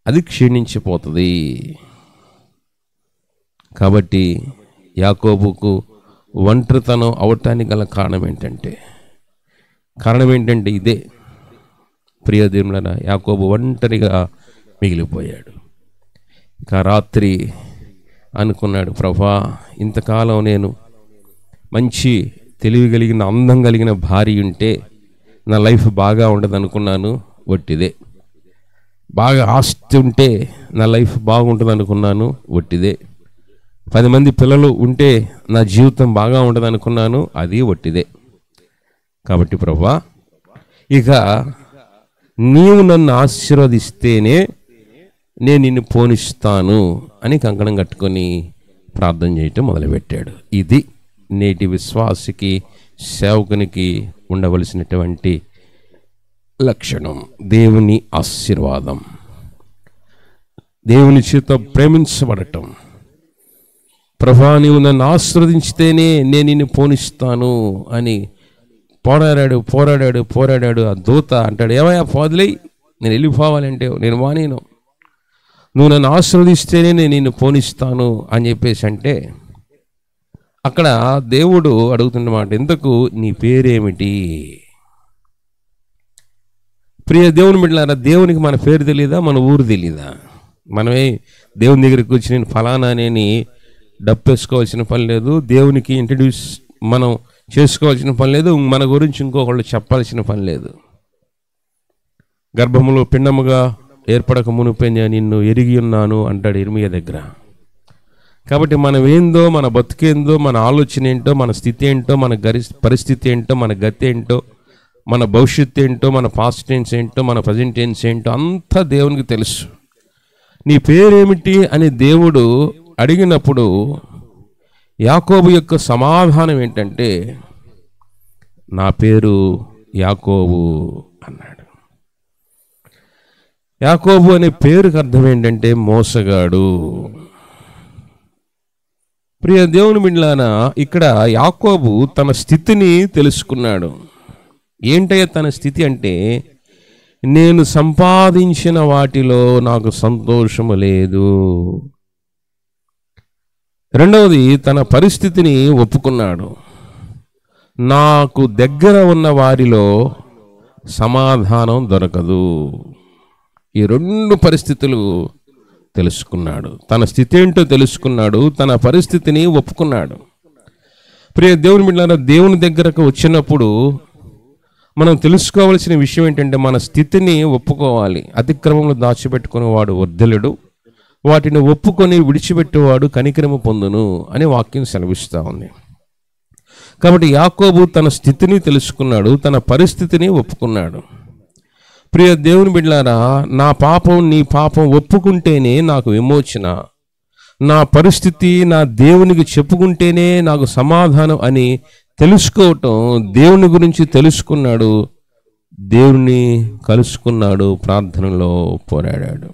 అది క్షీణించిపోతుంది. కాబట్టి యాకోబుకు ఒంటరితనం అవటానికి గల కారణం ఏంటంటే ఇదే. ప్రియ దేవునిలారా, యాకోబు ఒంటరిగా మిగిలిపోయాడు. ఇక రాత్రి అనుకున్నాడు, ప్రభా, ఇంతకాలం నేను మంచి తెలివి కలిగిన, అందం కలిగిన భార్య ఉంటే నా లైఫ్ బాగా ఉండదు అనుకున్నాను, వట్టిదే. బాగా ఆస్తి ఉంటే నా లైఫ్ బాగుంటుంది అనుకున్నాను, వట్టిదే. 10 మంది పిల్లలు ఉంటే నా జీవితం బాగా ఉండదు అనుకున్నాను, అది వట్టిదే. కాబట్టి ప్రభువా, ఇక నీవు నన్ను ఆశీర్వదిస్తేనే నేను నిన్ను పోనిస్తాను అని కంకణం కట్టుకొని ప్రార్థన చేయటం మొదలుపెట్టాడు. ఇది నేటి విశ్వాసికి, సేవకునికి ఉండవలసినటువంటి లక్షణం. దేవుని ఆశీర్వాదం, దేవుని చేత ప్రేమించబడటం. ప్రభువా, నీవు నన్ను ఆశీర్వదించితేనే నేను నిన్ను పోనిస్తాను అని పోరాడాడు. ఆ దూత అంటాడు, ఏమయ్యా పోదులే, నేను వెళ్ళిపోవాలంటే నేను మానేను, నువ్వు నన్ను ఆశీర్వదిస్తేనే నేను నిన్ను పోనిస్తాను అని చెప్పేసి అంటే, అక్కడ దేవుడు అడుగుతున్నమాట, ఎందుకు నీ పేరేమిటి? ప్రియ దేవుని బిడ్డలారా, దేవునికి మన పేరు తెలీదా, మన ఊరు తెలీదా? మనమే దేవుని దగ్గరికి వచ్చి నేను ఫలానా అని డప్పేసుకోవాల్సిన పని లేదు, దేవునికి ఇంట్రడ్యూస్ మనం చేసుకోవాల్సిన పని లేదు, మన గురించి ఇంకొకళ్ళు చెప్పాల్సిన పని లేదు. గర్భములో పిండముగా ఏర్పడక మునిపే నేను నిన్ను ఎరిగి ఉన్నాను అంటాడు ఇర్మియా దగ్గర. కాబట్టి మనం ఏందో, మన బతుకేందో, మన ఆలోచన ఏంటో, మన స్థితి ఏంటో, మన పరిస్థితి ఏంటో, మన గతి ఏంటో, మన భవిష్యత్తు ఏంటో, మన పాస్ట్ టెన్స్ ఏంటో, మన ప్రజెంట్ టెన్స్ ఏంటో అంతా దేవునికి తెలుసు. నీ పేరేమిటి అని దేవుడు అడిగినప్పుడు యాకోబు యొక్క సమాధానం ఏంటంటే, నా పేరు యాకోబు అన్నాడు. యాకోబు అనే పేరుకి అర్థం ఏంటంటే మోసగాడు. ప్రియ దేవుని బిడ్డలారా, ఇక్కడ యాకోబు తన స్థితిని తెలుసుకున్నాడు. ఏంటయ్యా తన స్థితి అంటే, నేను సంపాదించిన వాటిలో నాకు సంతోషము లేదు. రెండవది, తన పరిస్థితిని ఒప్పుకున్నాడు. నాకు దగ్గర ఉన్న వారిలో సమాధానం దొరకదు. ఈ 2 పరిస్థితులు తెలుసుకున్నాడు. తన స్థితి ఏంటో తెలుసుకున్నాడు, తన పరిస్థితిని ఒప్పుకున్నాడు. ప్రియ దేవుని బిడ్డలారా, దేవుని దగ్గరకు వచ్చినప్పుడు మనం తెలుసుకోవాల్సిన విషయం ఏంటంటే, మన స్థితిని ఒప్పుకోవాలి. అతిక్రమంలో దాచిపెట్టుకునే వాడు వర్ధిల్లుడు, వాటిని ఒప్పుకొని విడిచిపెట్టేవాడు కనికరము పొందును అని వాక్యం సెలవిస్తూ ఉంది. కాబట్టి యాకోబు తన స్థితిని తెలుసుకున్నాడు, తన పరిస్థితిని ఒప్పుకున్నాడు. ప్రియ దేవుని బిడ్డలారా, నా పాపం నీ పాపం ఒప్పుకుంటేనే నాకు విమోచన, నా పరిస్థితి నా దేవునికి చెప్పుకుంటేనే నాకు సమాధానం అని తెలుసుకోవటం. దేవుని గురించి తెలుసుకున్నాడు, దేవుని కలుసుకున్నాడు, ప్రార్థనలో పోరాడాడు.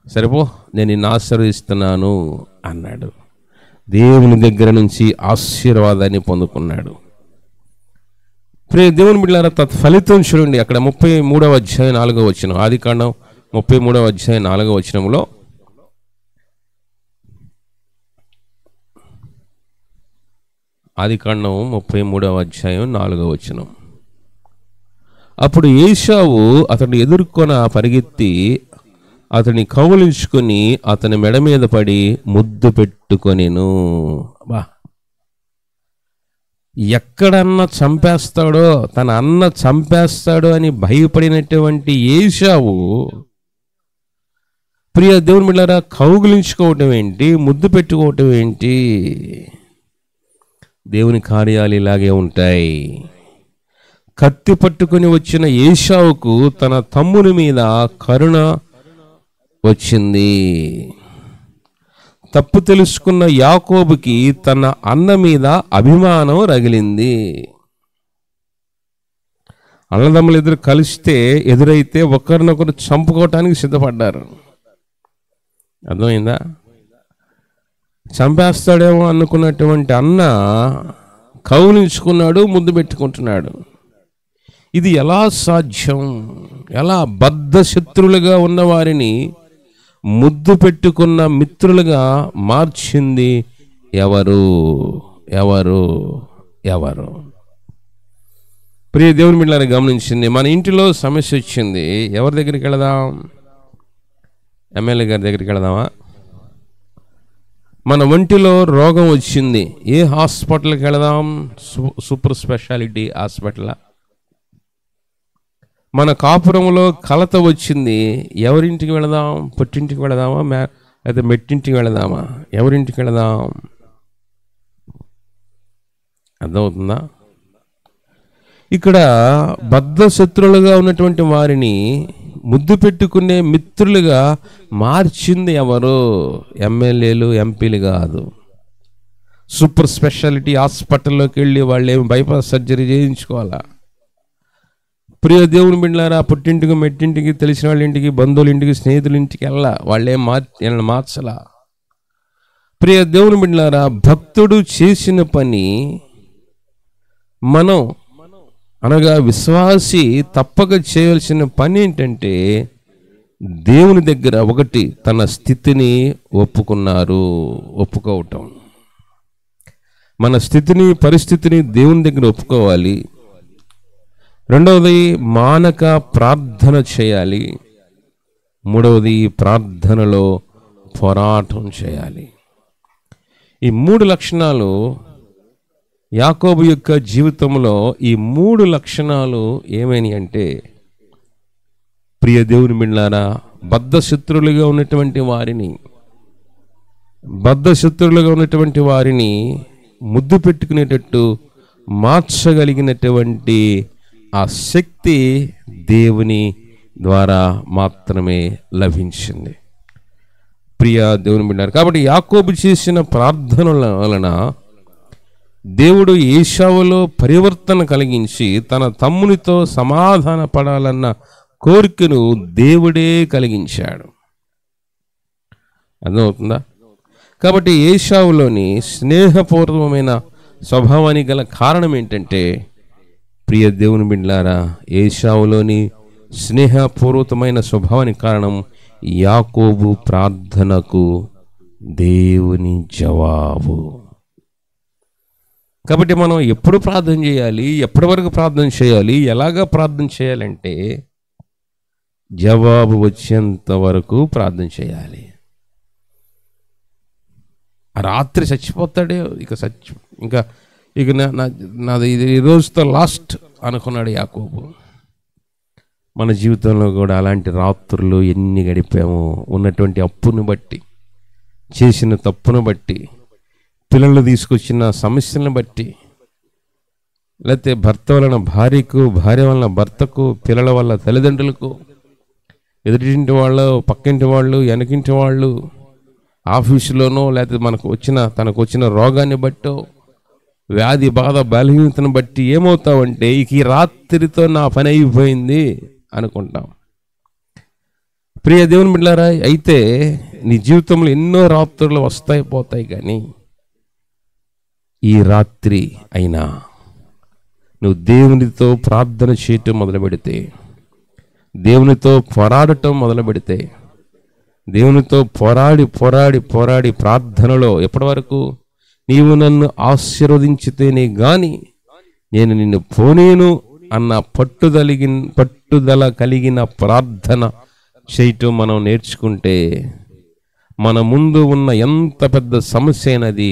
సరిపో, నేను నిన్ను ఆశీర్వదిస్తున్నాను అన్నాడు. దేవుని దగ్గర నుంచి ఆశీర్వాదాన్ని పొందుకున్నాడు. ప్రియ దేవుని బిడ్డలారా, తత్ఫలితం చూడండి. అక్కడ 33వ అధ్యాయం 4వ వచనం, ఆదికాండం 33వ అధ్యాయం 4వ వచనంలో ఆదికాండం 33వ అధ్యాయం 4వ వచనం. అప్పుడు ఏశావు అతడు ఎదుర్కొన పరిగెత్తి అతని కౌగిలించుకొని అతని మెడ మీద పడి ముద్దు పెట్టుకొనెను. బా, ఎక్కడన్నా చంపేస్తాడో, తన అన్న చంపేస్తాడో అని భయపడినటువంటి ఏశావు ప్రియ దేవుని బిడ్డలారా కౌగిలించుకోవటం ఏంటి, ముద్దు పెట్టుకోవటం ఏంటి? దేవుని కార్యాలు ఇలాగే ఉంటాయి. కత్తి పట్టుకొని వచ్చిన ఏశావుకు తన తమ్ముని మీద కరుణ వచ్చింది. తప్పు తెలుసుకున్న యాకోబుకి తన అన్న మీద అభిమానం రగిలింది. అన్నదమ్ములు ఎదురు కలిస్తే ఎదురైతే ఒకరినొకరు చంపుకోవటానికి సిద్ధపడ్డారు. అర్థమైందా? చంపేస్తాడేమో అనుకున్నటువంటి అన్న కౌలించుకున్నాడు, ముద్దు పెట్టుకుంటున్నాడు. ఇది ఎలా సాధ్యం? ఎలా బద్ధ శత్రులుగా ఉన్న వారిని ముద్దు పెట్టుకున్న మిత్రులుగా మార్చింది ఎవరు? ఎవరు? ఎవరు? ప్రియ దేవుని బిడ్డలారా గమనించింది. మన ఇంటిలో సమస్య వచ్చింది, ఎవరి దగ్గరికి వెళదాం? ఎమ్మెల్యే గారి దగ్గరికి వెళదామా? మన ఒంటిలో రోగం వచ్చింది, ఏ హాస్పిటల్కి వెళదాం? Super speciality hospital. మన కాపురంలో కలత వచ్చింది, ఎవరింటికి వెళదాం? పుట్టింటికి వెళదామా అయితే మెట్టింటికి వెళదామా? ఎవరింటికి వెళదాం? అర్థమవుతుందా? ఇక్కడ బద్ధ శత్రులుగా ఉన్నటువంటి వారిని ముద్దు పెట్టుకునే మిత్రులుగా మార్చింది ఎవరు? ఎమ్మెల్యేలు, ఎంపీలు కాదు. సూపర్ స్పెషాలిటీ హాస్పిటల్లోకి వెళ్ళి వాళ్ళు ఏమి బైపాస్ సర్జరీ చేయించుకోవాలా? ప్రియ దేవుని బిడ్డలారా, పుట్టింటికి మెట్టింటికి, తెలిసిన వాళ్ళ ఇంటికి, బంధువుల ఇంటికి, స్నేహితుల ఇంటికి వాళ్ళేం మార్చలా. ప్రియ దేవుని బిడ్డలారా, భక్తుడు చేసిన పని మనం అనగా విశ్వాసి తప్పక చేయవలసిన పని ఏంటంటే దేవుని దగ్గర ఒకటి తన స్థితిని ఒప్పుకోవటం. మన స్థితిని, పరిస్థితిని దేవుని దగ్గర ఒప్పుకోవాలి. రెండవది మానక ప్రార్థన చేయాలి. మూడవది ప్రార్థనలో పోరాటం చేయాలి. ఈ 3 లక్షణాలు యాకోబు యొక్క జీవితంలో, ఈ 3 లక్షణాలు ఏమని అంటే, ప్రియ దేవుని బిడ్డలారా, బద్ధ శత్రులుగా ఉన్నటువంటి వారిని ముద్దు పెట్టుకునేటట్టు మార్చగలిగినటువంటి ఆ శక్తి దేవుని ద్వారా మాత్రమే లభించింది. ప్రియ దేవుని బిడ్డలారా, కాబట్టి యాకోబు చేసిన ప్రార్థనల వలన దేవుడు ఏశావులో పరివర్తన కలిగించి తన తమ్మునితో సమాధాన పడాలన్న కోరికను దేవుడే కలిగించాడు. అర్థమవుతుందా? కాబట్టి ఏశావులోని స్నేహపూర్వమైన స్వభావానికి గల కారణం ఏంటంటే, ప్రియ దేవుని బిడ్డలారా, ఏశావులోని స్నేహపూర్వకమైన స్వభావానికి కారణం యాకోబు ప్రార్థనకు దేవుని జవాబు. కాబట్టి మనం ఎప్పుడు ప్రార్థన చేయాలి, ఎప్పటి వరకు ప్రార్థన చేయాలి, ఎలాగా ప్రార్థన చేయాలంటే జవాబు వచ్చేంత వరకు ప్రార్థన చేయాలి. రాత్రి చచ్చిపోతాడే, ఇక నాది ఈ రోజుతో లాస్ట్ అనుకున్నాడు యాకోబు. మన జీవితంలో కూడా అలాంటి రాత్రులు ఎన్ని గడిపామో, ఉన్నటువంటి అప్పును బట్టి, చేసిన తప్పును బట్టి, పిల్లలు తీసుకొచ్చిన సమస్యలను బట్టి, లేకపోతే భర్త వలన భార్యకు, భార్య వలన భర్తకు, పిల్లల వల్ల తల్లిదండ్రులకు, ఎదుటింటి వాళ్ళు, పక్కింటి వాళ్ళు, వెనకింటి వాళ్ళు, ఆఫీసులోనో, లేకపోతే తనకు వచ్చిన రోగాన్ని బట్టో, వ్యాధి బాధ బలహీనతను బట్టి ఏమవుతావంటే, ఈ రాత్రితో నా పని అయిపోయింది అనుకుంటాం. ప్రియ దేవుని బిడ్డలారా, అయితే నీ జీవితంలో ఎన్నో రాత్రులు వస్తాయి పోతాయి, కానీ ఈ రాత్రి అయినా నువ్వు దేవునితో ప్రార్థన చేయటం మొదలు పెడితే, దేవునితో పోరాడటం మొదలు పెడితే, దేవునితో పోరాడి ప్రార్థనలో ఎప్పటి వరకు? నీవు నన్ను ఆశీర్వదించితేనే గాని నేను నిన్ను పోనేను అన్న పట్టుదల కలిగిన ప్రార్థన చేయటం మనం నేర్చుకుంటే మన ముందు ఉన్న ఎంత పెద్ద సమస్య అయినది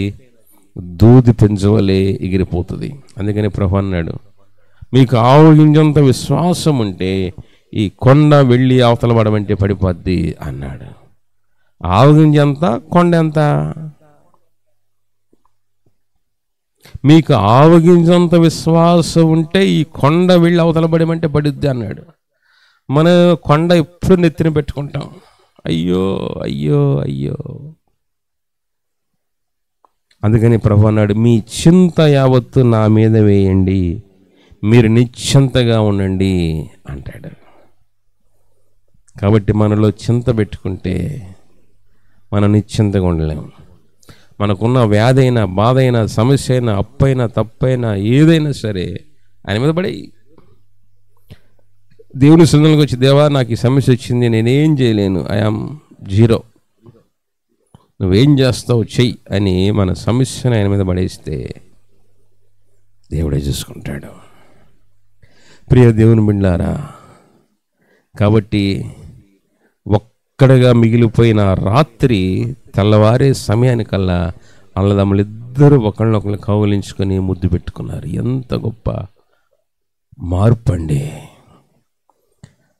దూది పెంచవలే ఎగిరిపోతుంది. అందుకని ప్రభువు అన్నాడు, మీకు ఆవగింజంత విశ్వాసం ఉంటే ఈ కొండ వెళ్ళి అవతల పడమంటే పడిపోద్ది అన్నాడు. ఆవగింజంత, కొండ ఎంత? మీకు ఆవగింజంత విశ్వాసం ఉంటే ఈ కొండ వెళ్ళి అవతల పడమంటే పడుద్ది అన్నాడు. మన కొండ ఎప్పుడు నెత్తిన పెట్టుకుంటాం, అయ్యో అయ్యో అయ్యో. అందుకని ప్రభువు అన్నాడు, మీ చింత యావత్తు నా మీద వేయండి, మీరు నిశ్చింతగా ఉండండి అంటాడు. కాబట్టి మనలో చింత పెట్టుకుంటే మనం నిశ్చింతగా ఉండలేము. మనకున్న వ్యాధి అయినా, బాధ అయినా, సమస్య అయినా, అప్పైనా, తప్పైనా, ఏదైనా సరే ఆయన మీద పడి దేవుని సన్నిధిలోకి వచ్చి, దేవా నాకు ఈ సమస్య వచ్చింది, నేనేం చేయలేను, ఐఆమ్ జీరో, నువ్వేం చేస్తావు చెయ్యి అని మన సమస్యను ఆయన మీద పడేస్తే దేవుడే చూసుకుంటాడు. ప్రియ దేవుని బిడ్డలారా, కాబట్టి ఒక్కడగా మిగిలిపోయిన రాత్రి తెల్లవారే సమయానికల్లా అన్నదమ్ములిద్దరూ ఒకళ్ళనొకళ్ళు కౌగిలించుకొని ముద్దు పెట్టుకున్నారు. ఎంత గొప్ప మార్పు అండి!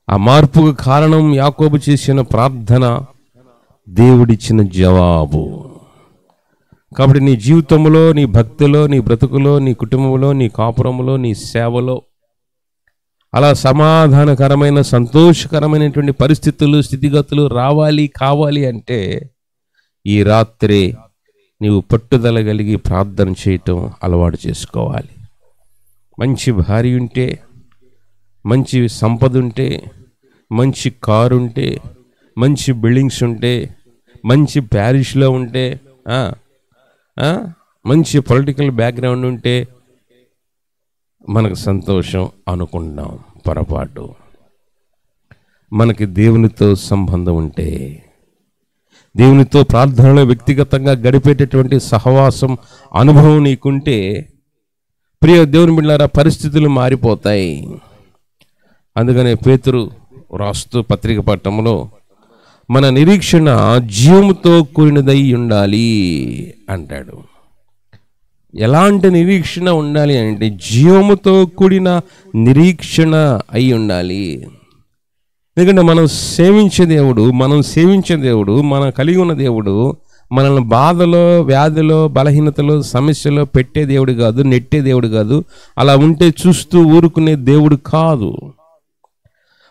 ఆ మార్పుకు కారణం యాకోబు చేసిన ప్రార్థన, దేవుడిచ్చిన జవాబు. కాబట్టి నీ జీవితంలో, నీ భక్తిలో, నీ బ్రతుకులో, నీ కుటుంబంలో, నీ కాపురంలో, నీ సేవలో అలా సమాధానకరమైన, సంతోషకరమైనటువంటి పరిస్థితులు, స్థితిగతులు రావాలి, కావాలి అంటే ఈ రాత్రి నీవు పట్టుదల కలిగి ప్రార్థన చేయటం అలవాటు చేసుకోవాలి. మంచి భార్య ఉంటే, మంచి సంపద ఉంటే, మంచి కారు ఉంటే, మంచి బిల్డింగ్స్ ఉంటే, మంచి ప్యారిష్లో ఉంటే, మంచి పొలిటికల్ బ్యాక్గ్రౌండ్ ఉంటే మనకు సంతోషం అనుకుంటాం. పొరపాటు. మనకి దేవునితో సంబంధం ఉంటే, దేవునితో ప్రార్థనలో వ్యక్తిగతంగా గడిపేటటువంటి సహవాసం, అనుభవం నీకుంటే, ప్రియ దేవుని బిడ్డలారా, పరిస్థితులు మారిపోతాయి. అందుకనే పేతురు రాస్తూ పత్రిక పట్టణంలో మన నిరీక్షణ జీవముతో కూడినదై ఉండాలి అంటాడు. ఎలాంటి నిరీక్షణ ఉండాలి అంటే జీవముతో కూడిన నిరీక్షణ అయి ఉండాలి. ఎందుకంటే మనం సేవించే దేవుడు, మనం కలిగి ఉన్న దేవుడు మనల్ని బాధలో, వ్యాధిలో, బలహీనతలో, సమస్యలో పెట్టే దేవుడు కాదు, నెట్టే దేవుడు కాదు. అలా ఉంటే చూస్తూ ఊరుకునే దేవుడు కాదు.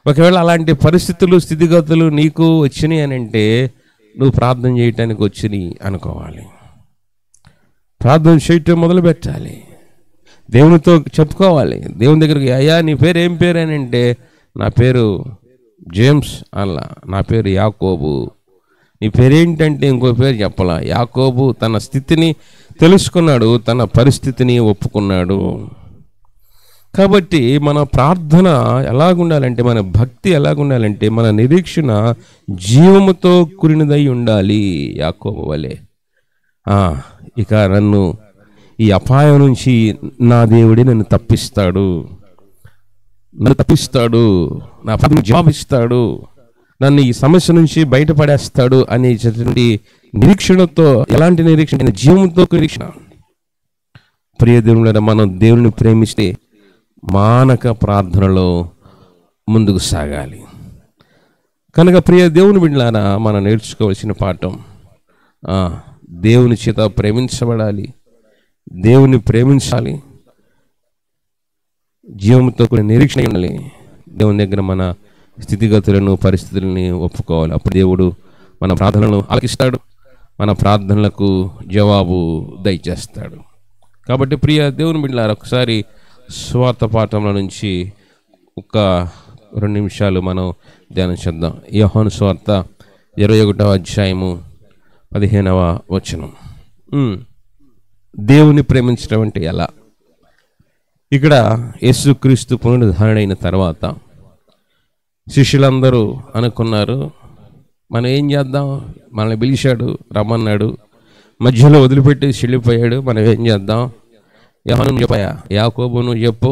ఒకవేళ అలాంటి పరిస్థితులు, స్థితిగతులు నీకు వచ్చినాయి అని అంటే నువ్వు ప్రార్థన చేయటానికి వచ్చినాయి అనుకోవాలి. ప్రార్థన చేయటం మొదలు పెట్టాలి. దేవునితో చెప్పుకోవాలి. దేవుని దగ్గరికి, అయ్యా నీ పేరు ఏం పేరు అని అంటే, నా పేరు జేమ్స్ అలా, నా పేరు యాకోబు. నీ పేరేంటంటే ఇంకో పేరు చెప్పాలా. యాకోబు తన స్థితిని తెలుసుకున్నాడు, తన పరిస్థితిని ఒప్పుకున్నాడు. కాబట్టి మన ప్రార్థన ఎలాగుండాలంటే, మన భక్తి ఎలాగుండాలంటే, మన నిరీక్షణ జీవముతో కూడినదై ఉండాలి. యాకోబు వలె ఇక నన్ను ఈ అపాయం నుంచి నా దేవుడే నన్ను తప్పిస్తాడు, నా పని జవాబిస్తాడు, నన్ను ఈ సమస్య నుంచి బయటపడేస్తాడు అనేటువంటి నిరీక్షణతో. ఎలాంటి నిరీక్షణ? జీవంతో నిరీక్షణ. ప్రియ దేవుని, మనం దేవుని ప్రేమిస్తే మానక ప్రార్థనలో ముందుకు సాగాలి. కనుక ప్రియ దేవుని బిడ్డలారా, మనం నేర్చుకోవాల్సిన పాఠం, దేవుని చేత ప్రేమించబడాలి, దేవుని ప్రేమించాలి, జీవంతో కూడిన నిరీక్షణ ఉండాలి. దేవుని దగ్గర మన స్థితిగతులను, పరిస్థితులని ఒప్పుకోవాలి. అప్పుడు దేవుడు మన ప్రార్థనలను ఆలకిస్తాడు, మన ప్రార్థనలకు జవాబు దయచేస్తాడు. కాబట్టి ప్రియ దేవుని బిడ్డలారా, ఒకసారి స్వార్థ పాఠంలో నుంచి ఒక 2 నిమిషాలు మనం ధ్యానం చేద్దాం. యోహాను స్వార్థ 21వ అధ్యాయము 15వ వచనం. దేవుని ప్రేమించడం అంటే ఎలా? ఇక్కడ యేసుక్రీస్తు పునరుద్ధరణ అయిన తర్వాత శిష్యులందరూ అనుకున్నారు, మనం ఏం చేద్దాం, మనల్ని పిలిచాడు, రమ్మన్నాడు, మధ్యలో వదిలిపెట్టేసి వెళ్ళిపోయాడు. మనం ఏం చేద్దాం? యోహాను చెప్పాయా, యాకోబు నువ్వు చెప్పు,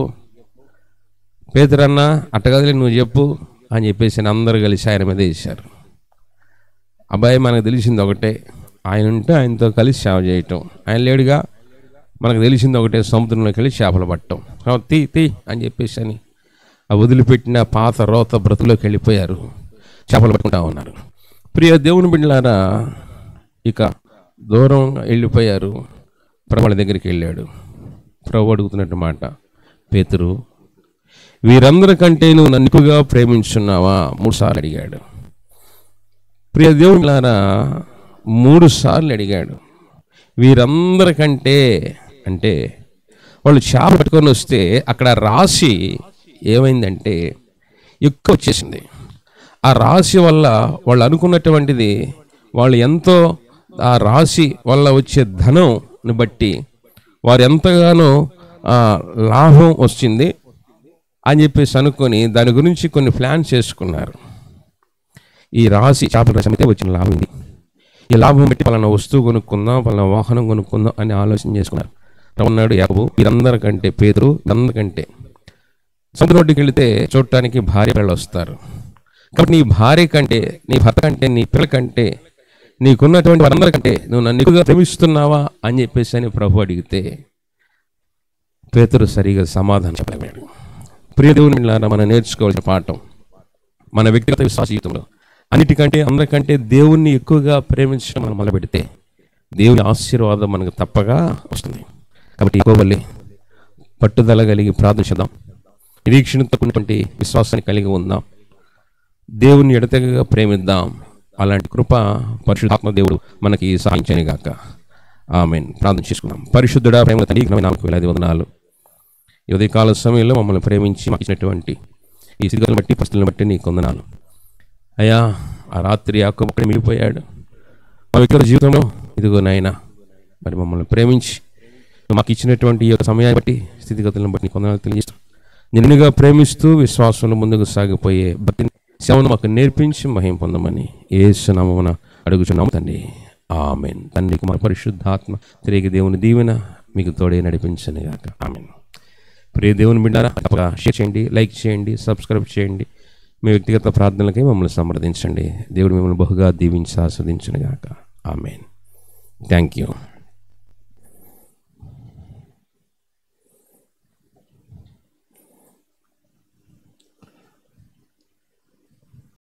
పేతురన్న అట్టగదిలే నువ్వు చెప్పు అని చెప్పేసి అందరూ కలిసి ఆయన మీద వేశారు. అబ్బాయి మనకు తెలిసింది ఒకటే, ఆయన ఉంటే ఆయనతో కలిసి సేవ చేయటం. ఆయన లేడుగా, మనకు తెలిసింది ఒకటే, సముద్రంలోకి వెళ్ళి చేపలు పట్టడం. తీ అని చెప్పేసి అని ఆ వదిలిపెట్టిన పాత రోత బ్రతులోకి వెళ్ళిపోయారు, చేపలు పట్టుకుంటా ఉన్నారు. ప్రియ దేవుని బిడ్డలారా, ఇక దూరం వెళ్ళిపోయారు. ప్రభువుల దగ్గరికి వెళ్ళాడు. ప్రభు అడుగుతున్నట్టు మాట, పేతురు వీరందరికంటే నువ్వు నన్ను ఎక్కువగా ప్రేమించున్నావా? 3 సార్లు అడిగాడు. ప్రియ దేవుని బిడ్డలారా, 3 సార్లు అడిగాడు. వీరందరికంటే అంటే వాళ్ళు చేప పట్టుకొని వస్తే అక్కడ రాశి ఏమైందంటే ఎక్కువ వచ్చేసింది. ఆ రాశి వల్ల వాళ్ళు అనుకున్నటువంటిది, వాళ్ళు ఎంతో ఆ రాశి వల్ల వచ్చే ధనంని బట్టి వారు ఎంతగానో లాభం వచ్చింది అని చెప్పేసి అనుకొని దాని గురించి కొన్ని ప్లాన్ చేసుకున్నారు. ఈ రాశి చేపల రసం అయితే వచ్చిన లాభం ఇది, ఈ లాభం బట్టి పలానా వస్తువు కొనుక్కుందాం, పలానా వాహనం కొనుక్కుందాం అని ఆలోచన చేసుకున్నారు. అన్నాడు యాకోబు, వీరందరికంటే పేతురు, వీరందరికంటే సముద్రం ఒడ్డుకి వెళితే చూడటానికి భార్య పిల్లలు వస్తారు. కాబట్టి నీ భార్య కంటే, నీ భర్త కంటే, నీ పిల్లల కంటే, నీకున్నటువంటి వారందరికంటే నువ్వు నన్ను ఎక్కువగా ప్రేమిస్తున్నావా అని చెప్పేసి అని ప్రభు అడిగితే పేతురు సరిగా సమాధానం చెప్పలేడు. ప్రియ దేవుని బిడ్డలారా, మనం నేర్చుకోవాల్సిన పాఠం, మన వ్యక్తిగత విశ్వాస జీవితంలో అన్నిటికంటే అందరికంటే దేవుణ్ణి ఎక్కువగా ప్రేమించడం మనం మొదలుపెడితే దేవుని ఆశీర్వాదం మనకు తప్పగా వస్తుంది. కాబట్టి ఎక్కువల్లి పట్టుదల కలిగి ప్రార్థించుదాం, నిరీక్షణతో ఉన్నటువంటి విశ్వాసాన్ని కలిగి ఉందాం, దేవుని ఎడతెగగా ప్రేమిద్దాం. అలాంటి కృప పరిశుద్ధాత్మ దేవుడు మనకి సాధించని గాక. ఆమేన్. ప్రార్థన చేసుకుందాం. పరిశుద్ధుడా, ప్రేమ తండ్రి, నామకు వేలాది వందనాలు. ఈ ఉదయకాల సమయంలో మమ్మల్ని ప్రేమించి మాకు ఇచ్చినటువంటి ఈ స్థితిగతులను బట్టి, పరిస్థితులను బట్టి నీకు వందనాలు అయ్యా. ఆ రాత్రి యాకోబు ఒక్కడే మిగిలిపోయాడు. మా వ్యక్తిగత జీవితంలో ఇదిగో నాయనా, మరి మమ్మల్ని ప్రేమించి మాకు ఇచ్చినటువంటి ఈ యొక్క సమయాన్ని బట్టి, స్థితిగతులను బట్టి నీకు వందనాలు తెలియజేస్తాం. నిన్నుగా ప్రేమిస్తూ విశ్వాసంలో ముందుకు సాగిపోయే భక్తిని, సేవను మాకు నేర్పించి మహిమ పొందమని యేసు నామమున అడుగుచున్నాము తండ్రి. ఆమేన్. తండ్రి, కుమార, పరిశుద్ధాత్మ తిరిగి దేవుని దీవెన మీకు తోడే నడిపించను గాక. ఆమేన్. ప్రియ దేవుని బిడ్డారా, తప్పగా షేర్ చేయండి, లైక్ చేయండి, సబ్స్క్రైబ్ చేయండి. మీ వ్యక్తిగత ప్రార్థనలకి మమ్మల్ని సంప్రదించండి. దేవుడు మిమ్మల్ని బహుగా దీవించి ఆస్వాదించును గాక. ఆమేన్. Thank you.